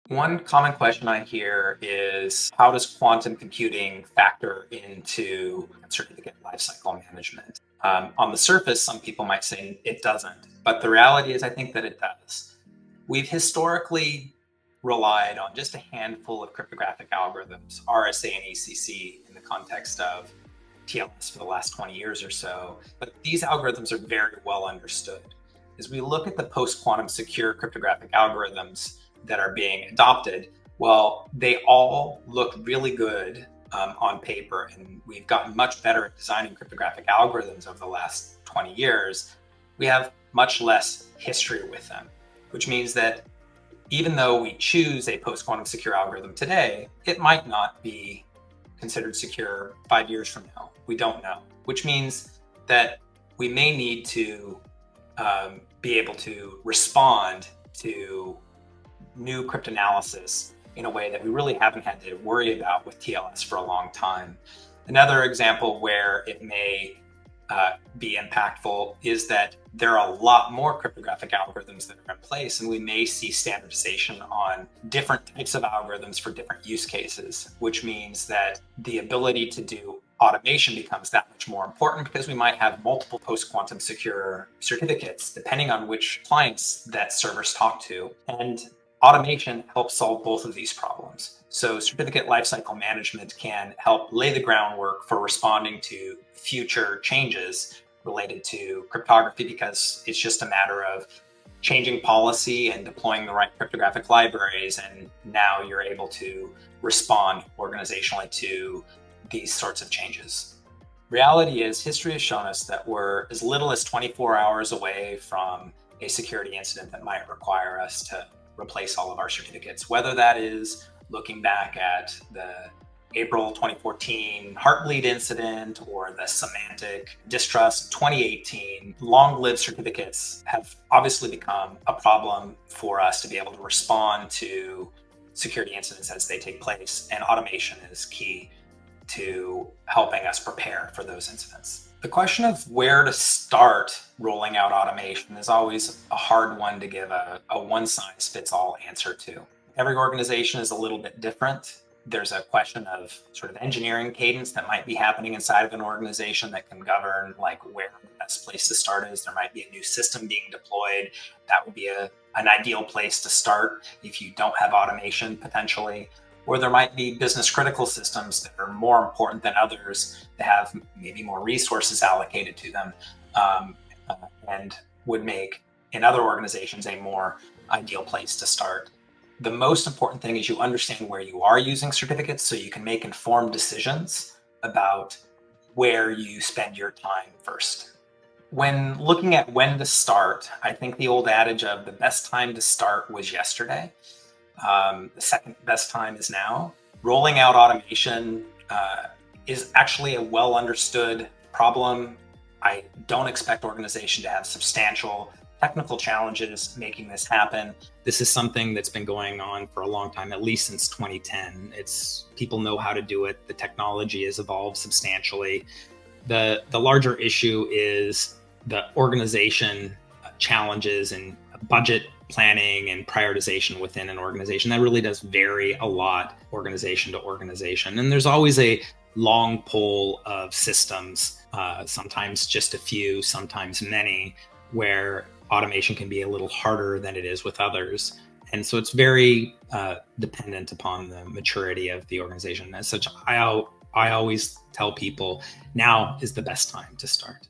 One common question I hear is, how does quantum computing factor into certificate lifecycle management? On the surface, some people might say it doesn't, but the reality is I think that it does. We've historically relied on just a handful of cryptographic algorithms, RSA and ACC, in the context of TLS for the last 20 years or so. But these algorithms are very well understood. As we look at the post-quantum secure cryptographic algorithms that are being adopted, well, they all look really good on paper, and we've gotten much better at designing cryptographic algorithms over the last 20 years. We have much less history with them, which means that even though we choose a post-quantum secure algorithm today, it might not be considered secure 5 years from now. We don't know, which means that we may need to be able to respond to new cryptanalysis in a way that we really haven't had to worry about with TLS for a long time. Another example where it may be impactful is that there are a lot more cryptographic algorithms that are in place, and we may see standardization on different types of algorithms for different use cases, which means that the ability to do automation becomes that much more important because we might have multiple post-quantum secure certificates depending on which clients that servers talk to. And automation helps solve both of these problems. So certificate lifecycle management can help lay the groundwork for responding to future changes related to cryptography, because it's just a matter of changing policy and deploying the right cryptographic libraries. And now you're able to respond organizationally to these sorts of changes. Reality is, history has shown us that we're as little as 24 hours away from a security incident that might require us to replace all of our certificates, whether that is looking back at the April 2014 Heartbleed incident or the semantic distrust in 2018. Long-lived certificates have obviously become a problem for us to be able to respond to security incidents as they take place, and automation is key to helping us prepare for those incidents. The question of where to start rolling out automation is always a hard one to give a one-size-fits-all answer to. Every organization is a little bit different. There's a question of sort of engineering cadence that might be happening inside of an organization that can govern like where the best place to start is. There might be a new system being deployed. That would be an ideal place to start if you don't have automation potentially. Or there might be business critical systems that are more important than others that have maybe more resources allocated to them, and would make, in other organizations, a more ideal place to start. The most important thing is you understand where you are using certificates so you can make informed decisions about where you spend your time first. When looking at when to start, I think the old adage of the best time to start was yesterday. The second best time is now. Rolling out automation is actually a well understood problem. I don't expect organizations to have substantial technical challenges making this happen. This is something that's been going on for a long time, at least since 2010. People know how to do it. The technology has evolved substantially. The larger issue is the organization challenges and budget planning and prioritization within an organization. That really does vary a lot organization to organization. And there's always a long pole of systems, sometimes just a few, sometimes many, where automation can be a little harder than it is with others. And so it's very dependent upon the maturity of the organization. As such, I always tell people now is the best time to start.